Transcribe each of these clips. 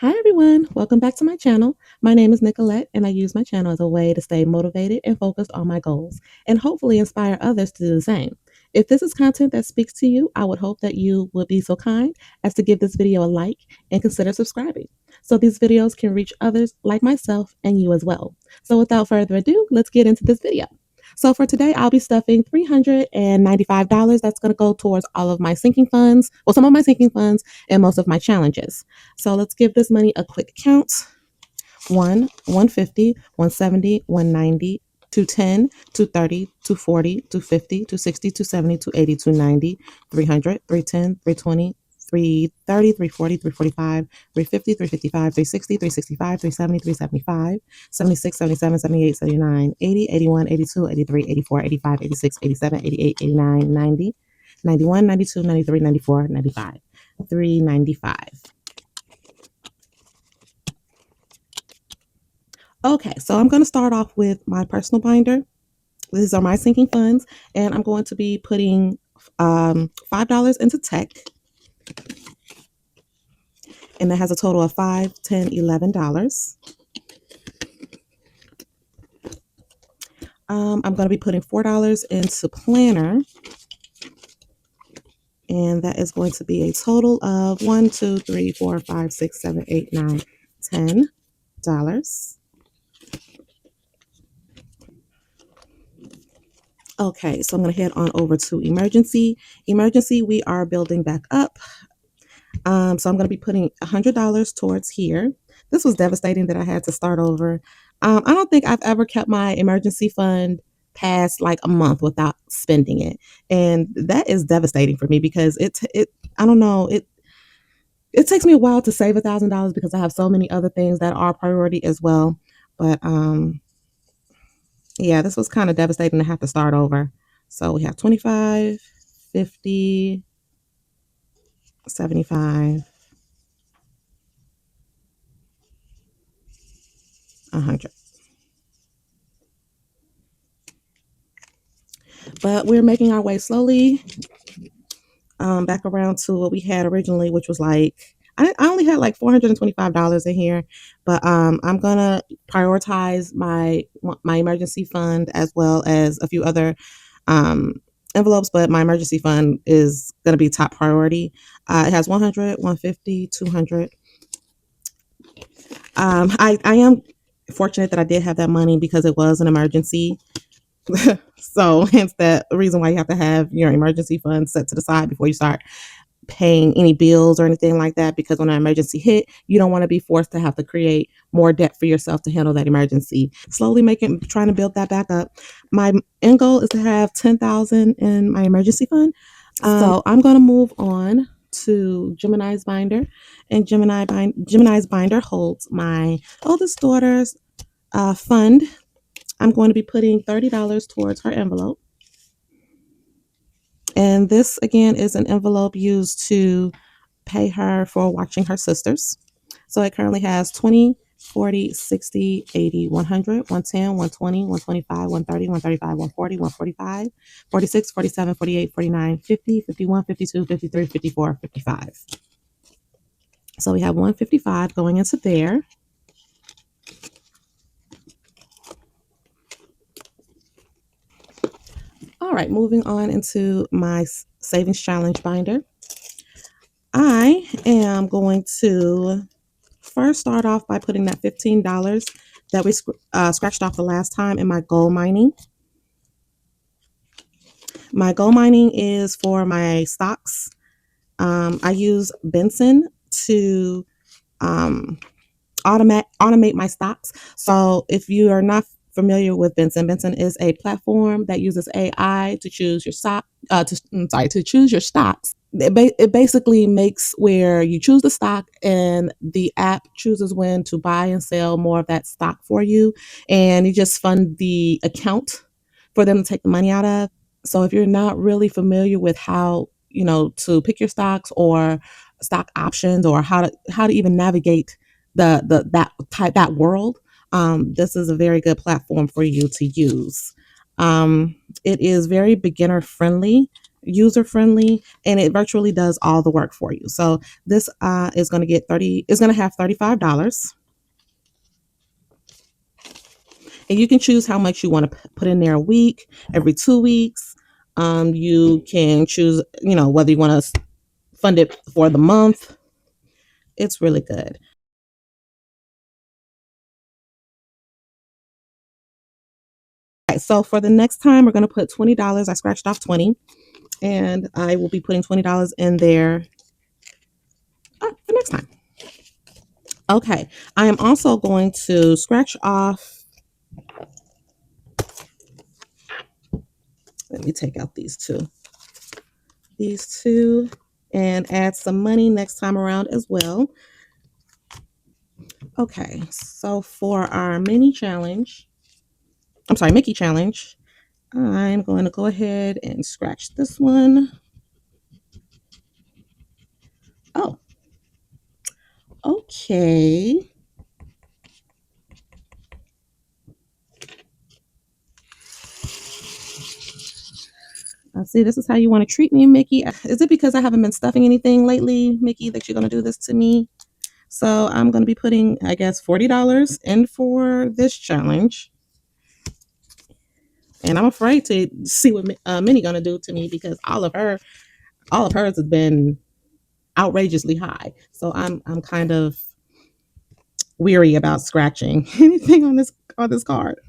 Hi everyone, welcome back to my channel. My name is Nicolette and I use my channel as a way to stay motivated and focused on my goals and hopefully inspire others to do the same. If this is content that speaks to you, I would hope that you would be so kind as to give this video a like and consider subscribing so these videos can reach others like myself and you as well. So without further ado, let's get into this video. So for today, I'll be stuffing $395. That's going to go towards all of my sinking funds, well, some of my sinking funds and most of my challenges. So let's give this money a quick count. 150, 170, 190, 210, 230, 240, 250, 260, 270, 280, 290, 300, 310, 320, 330, 340, 345, 350, 355, 360, 365, 370, 375, 76, 77, 78, 79, 80, 81, 82, 83, 84, 85, 86, 87, 88, 89, 90, 91, 92, 93, 94, 95, 395. Okay, so I'm going to start off with my personal binder. These are my sinking funds, and I'm going to be putting $5 into tech, and that has a total of $5, $10, $11. I'm going to be putting $4 into planner, and that is going to be a total of $1, 2, 3, 4, 5, 6, 7, 8, 9, $10. Okay, so I'm going to head on over to emergency. Emergency, we are building back up. So I'm going to be putting $100 towards here. This was devastating that I had to start over. I don't think I've ever kept my emergency fund past like a month without spending it, and that is devastating for me because I don't know, it takes me a while to save $1,000 because I have so many other things that are priority as well. But yeah, this was kind of devastating to have to start over. So we have 25, 50, 75, 100. But we're making our way slowly back around to what we had originally, which was like, I only had like $425 in here, but I'm gonna prioritize my emergency fund as well as a few other um, envelopes, but my emergency fund is gonna be top priority. It has 100, 150, 200. I am fortunate that I did have that money because it was an emergency. So hence the reason why you have to have your emergency fund set to the side before you start paying any bills or anything like that, because when an emergency hit, you don't want to be forced to have to create more debt for yourself to handle that emergency. Slowly trying to build that back up. My end goal is to have 10,000 in my emergency fund. So I'm going to move on to Gemini's binder, and Gemini's binder holds my oldest daughter's fund. I'm going to be putting $30 towards her envelope. And this again is an envelope used to pay her for watching her sisters. So it currently has 20, 40, 60, 80, 100, 110, 120, 125, 130, 135, 140, 145, 46, 47, 48, 49, 50, 51, 52, 53, 54, 55. So we have 155 going into there. All right, moving on into my savings challenge binder. I am going to first start off by putting that $15 that we scratched off the last time in my gold mining. My gold mining is for my stocks. I use Benson to automate my stocks. So if you are not familiar with Benson, Benson is a platform that uses AI to choose your to choose your stocks. It basically makes where you choose the stock and the app chooses when to buy and sell more of that stock for you, and you just fund the account for them to take the money out of. So if you're not really familiar with how to pick your stocks or stock options, or how to even navigate that world, this is a very good platform for you to use. It is very beginner friendly. user friendly, and it virtually does all the work for you. So this is going to get 30, is going to have $35. And you can choose how much you want to put in there a week, every 2 weeks. You can choose, whether you want to fund it for the month. It's really good. Okay, so for the next time, we're going to put $20. I scratched off 20, and I will be putting $20 in there the next time. Okay, I am also going to scratch off. Let me take out these two, and add some money next time around as well. Okay, so for our Mickey challenge, I'm going to go ahead and scratch this one. Oh, okay. Let's see, this is how you want to treat me, Mickey. Is it because I haven't been stuffing anything lately, Mickey, that you're going to do this to me? So I'm going to be putting, I guess, $40 in for this challenge. And I'm afraid to see what Minnie going to do to me, because all of hers has been outrageously high. So I'm kind of weary about scratching anything on this card.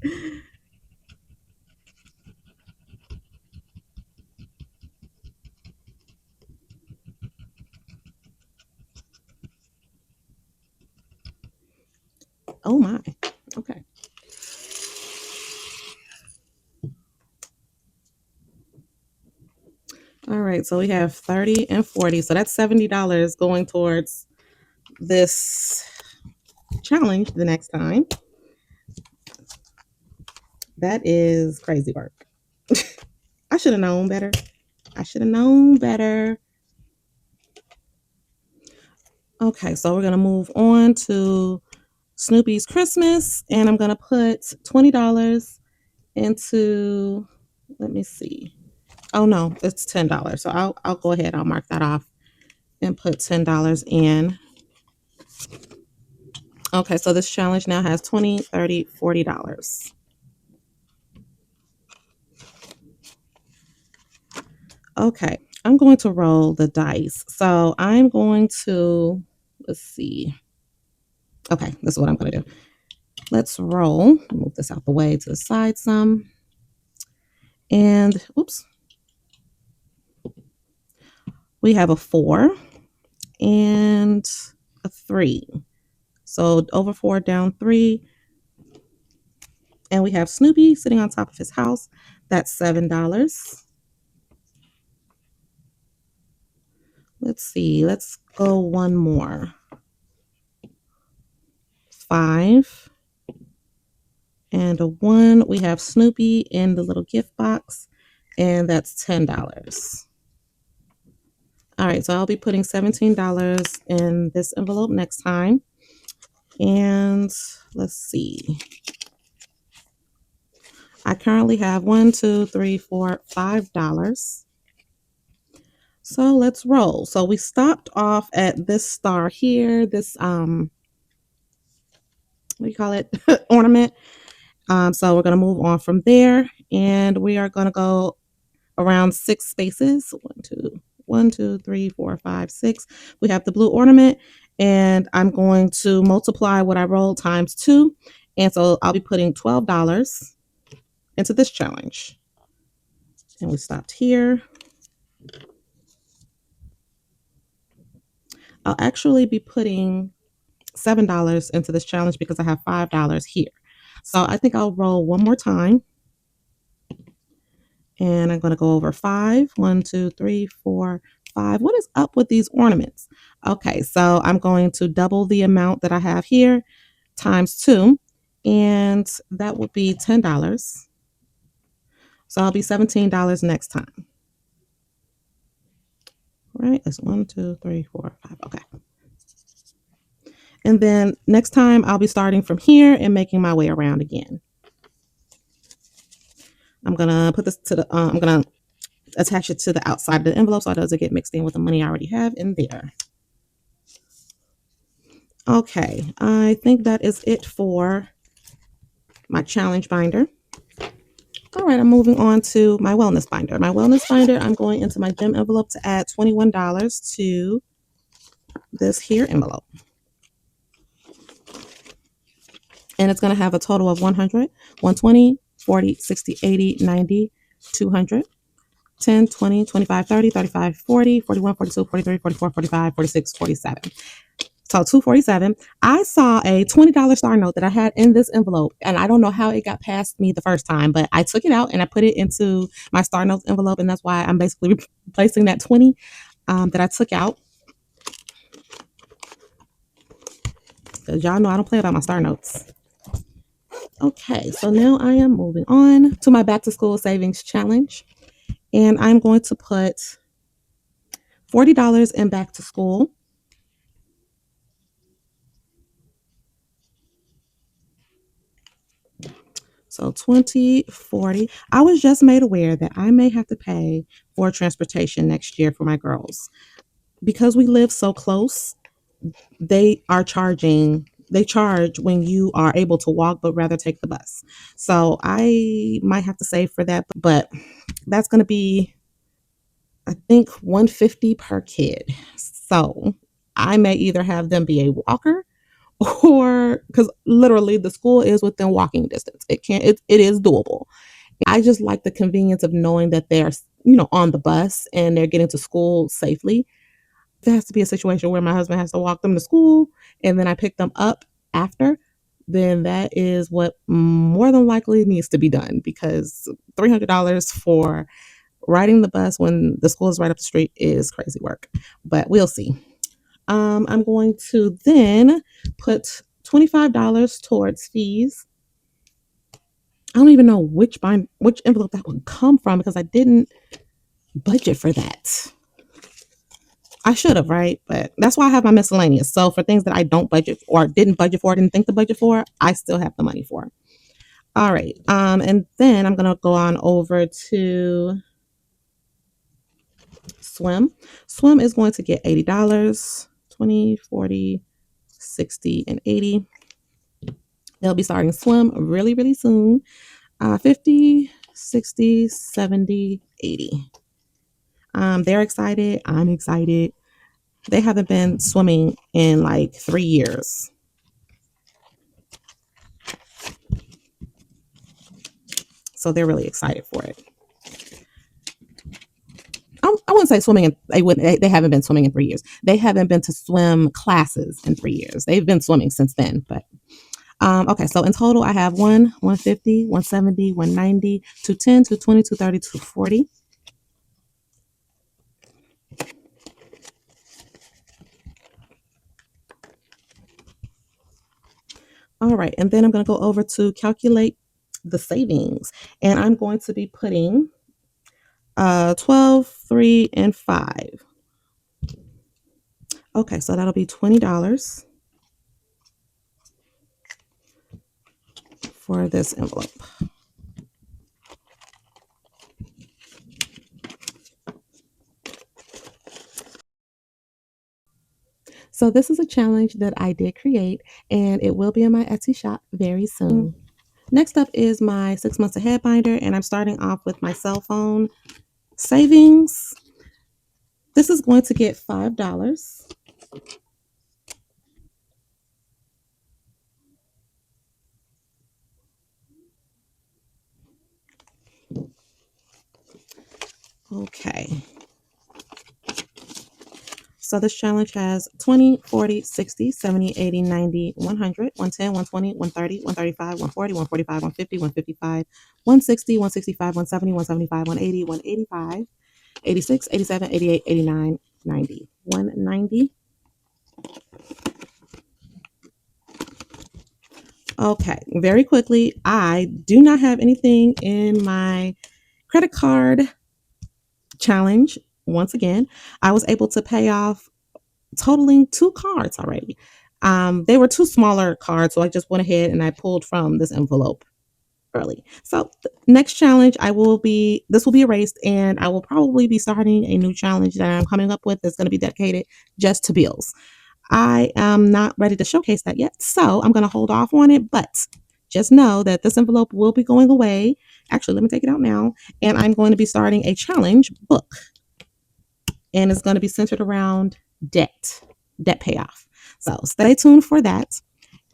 Oh my. Okay. All right, so we have 30 and 40. So that's $70 going towards this challenge the next time. That is crazy work. I should have known better. Okay, so we're going to move on to Snoopy's Christmas, and I'm going to put $20 into, let me see. Oh no, it's $10. So I'll go ahead. I'll mark that off and put $10 in. Okay, so this challenge now has $20, $30, $40. Okay, I'm going to roll the dice. So I'm going to, let's see. Okay, this is what I'm going to do. Let's roll. Move this out the way to the side some. And, oops. We have a 4 and a 3. So over 4, down 3. And we have Snoopy sitting on top of his house. That's $7. Let's see. Let's go one more. 5 and a 1. We have Snoopy in the little gift box, and that's $10. All right, so I'll be putting $17 in this envelope next time. And let's see. I currently have $1, $2, $3, $4, $5. So let's roll. So we stopped off at this star here, this what do you call it? Ornament. So we're gonna move on from there, and we are gonna go around 6 spaces. 1, 2, 3, 4, 5, 6. We have the blue ornament, and I'm going to multiply what I rolled times 2. And so I'll be putting $12 into this challenge. And we stopped here. I'll actually be putting $7 into this challenge because I have $5 here. So I think I'll roll one more time. And I'm going to go over 5. 1, 2, 3, 4, 5. What is up with these ornaments? Okay, so I'm going to double the amount that I have here times 2. And that would be $10. So I'll be $17 next time. All right, that's 1, 2, 3, 4, 5. Okay. And then next time I'll be starting from here and making my way around again. I'm gonna put this to the. I'm gonna attach it to the outside of the envelope so it doesn't get mixed in with the money I already have in there. Okay, I think that is it for my challenge binder. All right, I'm moving on to my wellness binder. My wellness binder, I'm going into my gym envelope to add $21 to this here envelope. And it's going to have a total of 100, 120, 40, 60, 80, 90, 200, 10, 20, 25, 30, 35, 40, 41, 42, 43, 44, 45, 46, 47. So 247. I saw a $20 star note that I had in this envelope, and I don't know how it got past me the first time, but I took it out and I put it into my star notes envelope, and that's why I'm basically replacing that 20 that I took out. Because y'all know I don't play about my star notes. Okay, so now I am moving on to my back to school savings challenge, and I'm going to put $40 in back to school. So 20, 40. I was just made aware that I may have to pay for transportation next year for my girls. Because we live so close, they charge when you are able to walk, but rather take the bus. So I might have to save for that, but that's going to be, I think, $150 per kid. So I may either have them be a walker or because literally the school is within walking distance. It is doable. I just like the convenience of knowing that they're, on the bus and they're getting to school safely. There has to be a situation where my husband has to walk them to school and then I pick them up after, then that is what more than likely needs to be done because $300 for riding the bus when the school is right up the street is crazy work. But we'll see. I'm going to then put $25 towards fees. I don't even know which envelope that would come from because I didn't budget for that. I should have, right? But that's why I have my miscellaneous. So for things that I don't budget or didn't budget for, didn't think to budget for, I still have the money for. All right. And then I'm gonna go on over to Swim. Swim is going to get $80, 20, 40, 60, and 80. They'll be starting Swim really, really soon. 50, 60, 70, 80. They're excited. I'm excited. They haven't been swimming in like 3 years. So they're really excited for it. I wouldn't say swimming. They haven't been swimming in 3 years. They haven't been to swim classes in 3 years. They've been swimming since then. But okay, so in total, I have 150, 170, 190, 210, 220, 230, 240. All right, and then I'm going to go over to calculate the savings, and I'm going to be putting 12, 3, and 5. Okay, so that'll be $20 for this envelope. So this is a challenge that I did create, and it will be in my Etsy shop very soon. Next up is my 6 months ahead binder, and I'm starting off with my cell phone savings. This is going to get $5. Okay. So this challenge has 20, 40, 60, 70, 80, 90, 100, 110, 120, 130, 135, 140, 145, 150, 155, 160, 165, 170, 175, 180, 185, 86, 87, 88, 89, 90. 190. Okay, very quickly, I do not have anything in my credit card challenge. Once again, I was able to pay off totaling 2 cards already. They were 2 smaller cards, so I just went ahead and I pulled from this envelope. early. So next challenge, this will be erased, and I will probably be starting a new challenge that I'm coming up with that's going to be dedicated just to bills. I am not ready to showcase that yet, so I'm going to hold off on it, but just know that this envelope will be going away. Actually, let me take it out now, and I'm going to be starting a challenge book, and it's going to be centered around debt payoff. So stay tuned for that.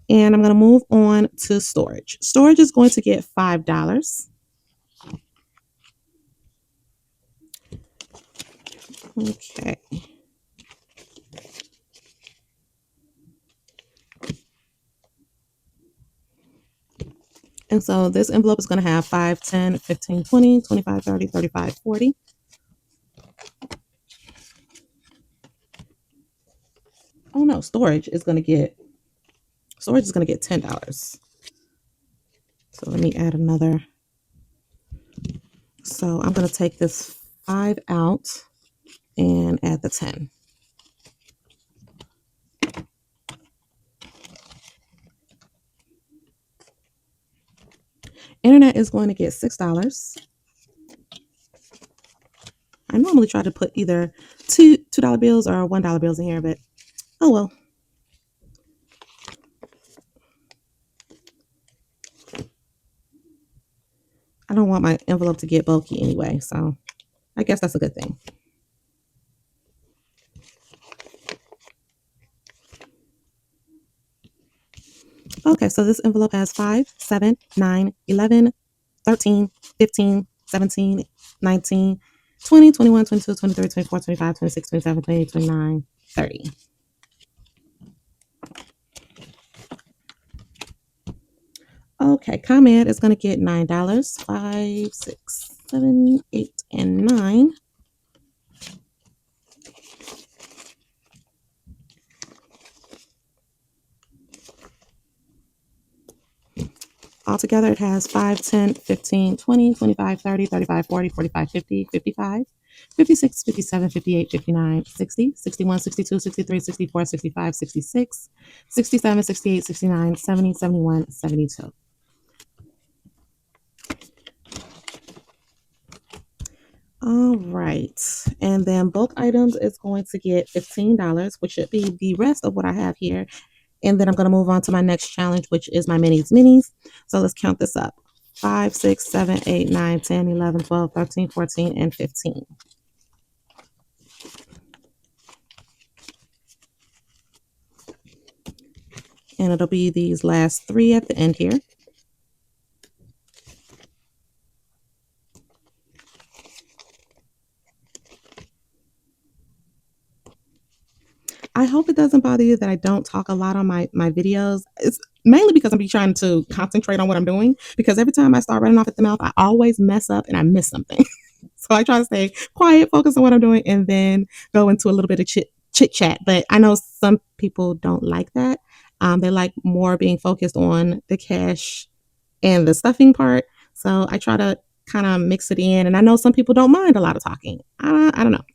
And I'm going to move on to storage. Storage is going to get $5. Okay. And so this envelope is going to have 5, 10, 15, 20, 25, 30, 35, 40. Oh no, storage is going to get $10. So let me add another. So I'm going to take this 5 out and add the 10. Internet is going to get $6. I normally try to put either $2 bills or $1 bills in here, but oh well. I don't want my envelope to get bulky anyway, so I guess that's a good thing. Okay, so this envelope has 5, 7, 9, 11, 13, 15, 17, 19, 20, 21, 22, 23, 24, 25, 26, 27, 28, 29, 30. Okay, ComEd is going to get $9. 5, 6, 7, 8, and 9. Altogether, it has 5, 10, 15, 20, 25, 30, 35, 40, 45, 50, 55, 56, 57, 58, 59, 60, 61, 62, 63, 64, 65, 66, 67, 68, 69, 70, 71, 72. All right. And then bulk items is going to get $15, which should be the rest of what I have here. And then I'm going to move on to my next challenge, which is my minis. So let's count this up. 5, 6, 7, 8, 9, 10, 11, 12, 13, 14, and 15. And it'll be these last 3 at the end here. I hope it doesn't bother you that I don't talk a lot on my videos. It's mainly because I'm trying to concentrate on what I'm doing, because every time I start running off at the mouth, I always mess up and I miss something. So I try to stay quiet, focus on what I'm doing, and then go into a little bit of chit chat. But I know some people don't like that. They like more being focused on the cash and the stuffing part. So I try to kind of mix it in. And I know some people don't mind a lot of talking. I don't know.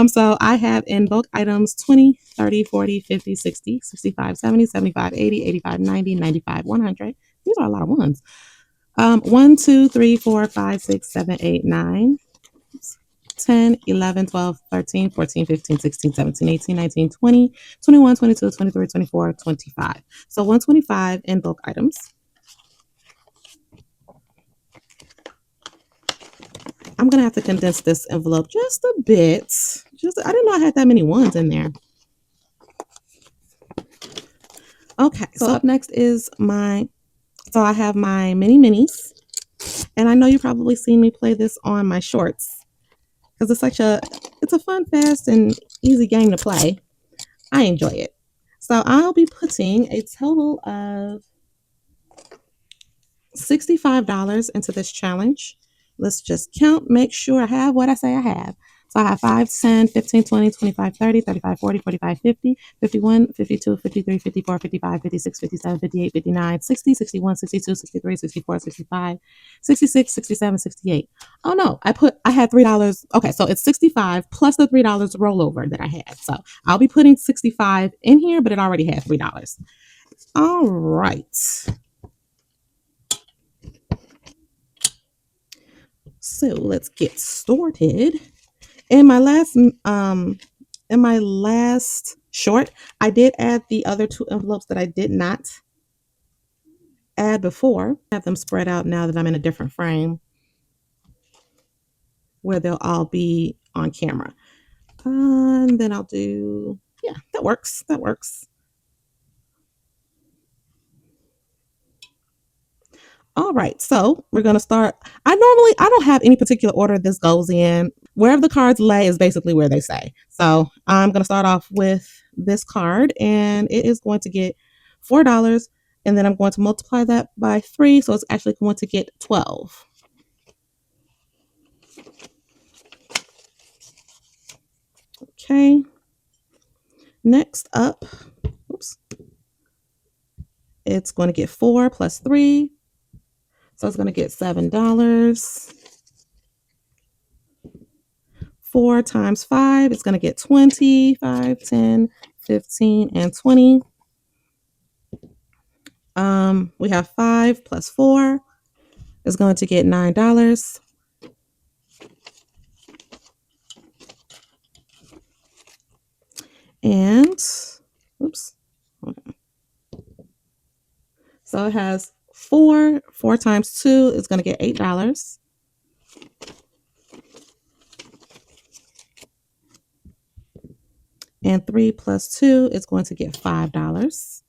So I have in bulk items 20, 30, 40, 50, 60, 65, 70, 75, 80, 85, 90, 95, 100. These are a lot of ones. 1, 2, 3, 4, 5, 6, 7, 8, 9, 10, 11, 12, 13, 14, 15, 16, 17, 18, 19, 20, 21, 22, 23, 24, 25. So 125 in bulk items. I'm going to have to condense this envelope just a bit. I didn't know I had that many ones in there. Okay, so up next is I have my minis. And I know you probably seen me play this on my shorts, because it's a fun, fast, and easy game to play. I enjoy it. So I'll be putting a total of $65 into this challenge. Let's just count, make sure I have what I say I have. So I have 5, 10, 15, 20, 25, 30, 35, 40, 45, 50, 51, 52, 53, 54, 55, 56, 57, 58, 59, 60, 61, 62, 63, 64, 65, 66, 67, 68. Oh no, I had $3. Okay, so it's 65 plus the $3 rollover that I had. So I'll be putting 65 in here, but it already had $3. All right. So let's get started. In my last short, I did add the other two envelopes that I did not add before. I have them spread out now that I'm in a different frame where they'll all be on camera. And then I'll do, yeah, that works. That works. All right, so we're gonna start. I don't have any particular order this goes in. Wherever the cards lay is basically where they say. So I'm gonna start off with this card, and it is going to get $4, and then I'm going to multiply that by 3, so it's actually going to get 12. Okay. Next up, oops, it's going to get 4 plus 3, so it's going to get $7. 4 times 5 is going to get 20, 5, 10, 15, and 20. We have 5 plus 4 is going to get $9. And, oops. Okay. So it has 4. 4 times 2 is going to get $8. And 3 plus 2 is going to get $5.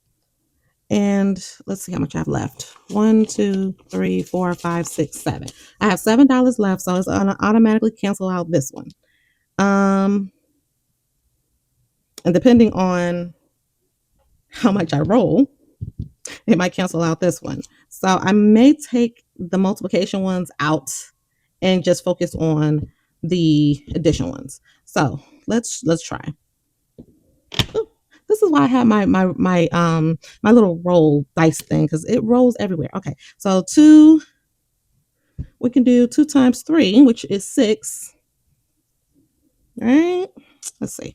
And let's see how much I have left. 1, 2, 3, 4, 5, 6, 7. I have $7 left, so it's gonna automatically cancel out this one. And depending on how much I roll, it might cancel out this one. So I may take the multiplication ones out and just focus on the addition ones. So let's try. Ooh, this is why I have my little roll dice thing, because it rolls everywhere. Okay, so 2, we can do 2 times 3, which is 6. All right, let's see.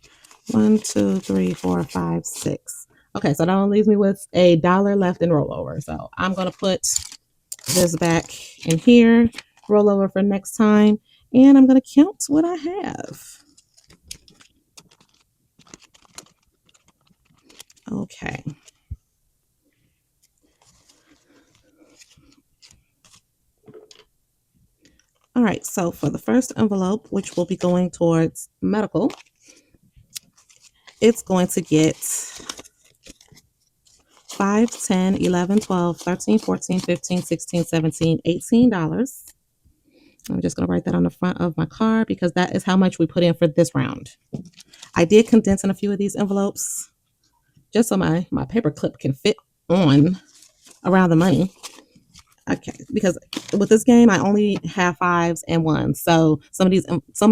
1, 2, 3, 4, 5, 6. Okay, so that only leaves me with $1 left in rollover. So I'm gonna put this back in here, rollover for next time, and I'm gonna count what I have. Okay. All right, so for the first envelope, which will be going towards medical, it's going to get 5, 10, 11, 12, 13, 14, 15, 16, 17, $18. I'm just going to write that on the front of my card because that is how much we put in for this round. I did condense in a few of these envelopes just so my paper clip can fit on around the money. Okay, because with this game, I only have 5s and 1s. So some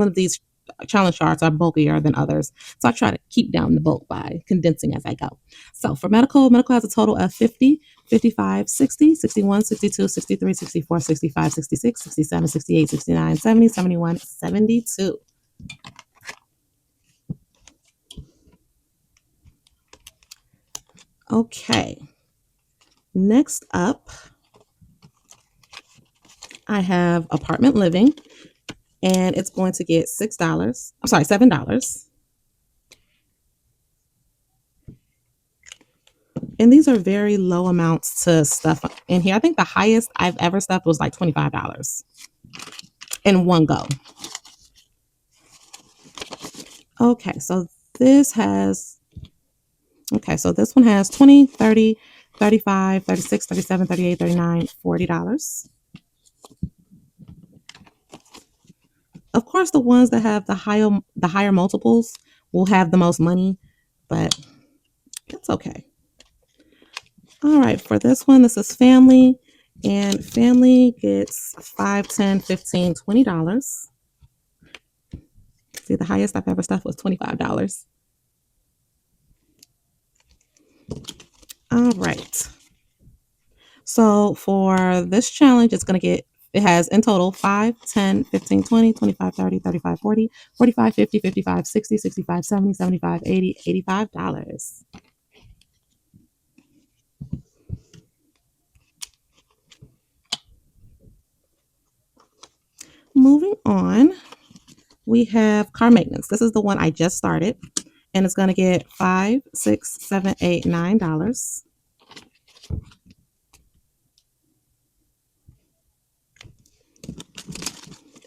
of these challenge charts are bulkier than others. So I try to keep down the bulk by condensing as I go. So for medical has a total of 50, 55, 60, 61, 62, 63, 64, 65, 66, 67, 68, 69, 70, 71, 72. Okay. Next up, I have apartment living, and it's going to get $6. I'm sorry, $7. And these are very low amounts to stuff in here. I think the highest I've ever stuffed was like $25 in one go. Okay, so this one has 20, 30, 35, 36, 37, 38, 39, $40. Of course, the ones that have the higher multiples will have the most money, but it's okay. All right, for this one, this is family, and family gets 5, 10, 15, $20. See, the highest I've ever stuffed was $25. All right. So for this challenge, it has in total 5, 10, 15, 20, 25, 30, 35, 40, 45, 50, 55, 60, 65, 70, 75, 80, $85. on, we have car maintenance. This is the one I just started, and it's going to get $5, $6, $7, $8, $9.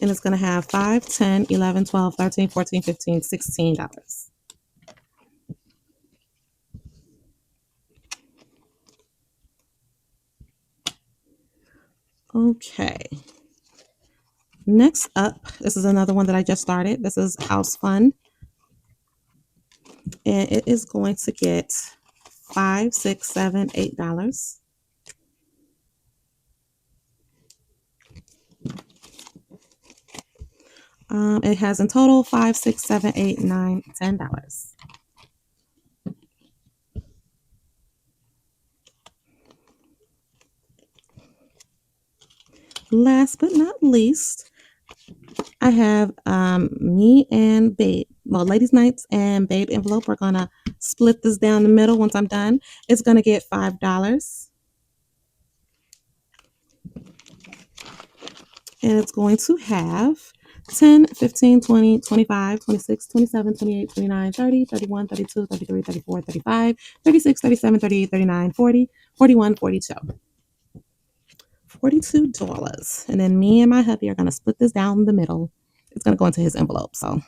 And it's going to have $5, $10, $11, $12, $13, $14, $15, $16. Okay. Next up, this is another one that I just started. This is House Fun, and it is going to get $5, $6, $7, $8. It has in total $5, $6, $7, $8, $9, $10. Last but not least, I have me and Babe. Well, Ladies Nights and Babe envelope. We're gonna split this down the middle once I'm done. It's gonna get $5. And it's going to have 10, 15, 20, 25, 26, 27, 28, 29, 30, 31, 32, 33, 34, 35, 36, 37, 38, 39, 40, 41, 42. $42. And then me and my hubby are going to split this down the middle. It's going to go into his envelope. So,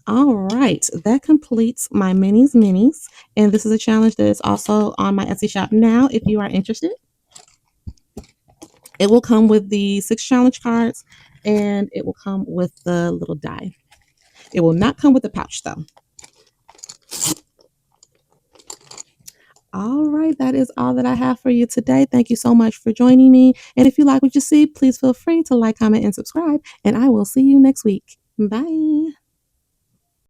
all right, that completes my minis. And this is a challenge that is also on my Etsy shop now if you are interested. It will come with the 6 challenge cards, and it will come with the little die. It will not come with the pouch though. All right, that is all that I have for you today. Thank you so much for joining me. And if you like what you see, please feel free to like, comment, and subscribe. And I will see you next week. Bye.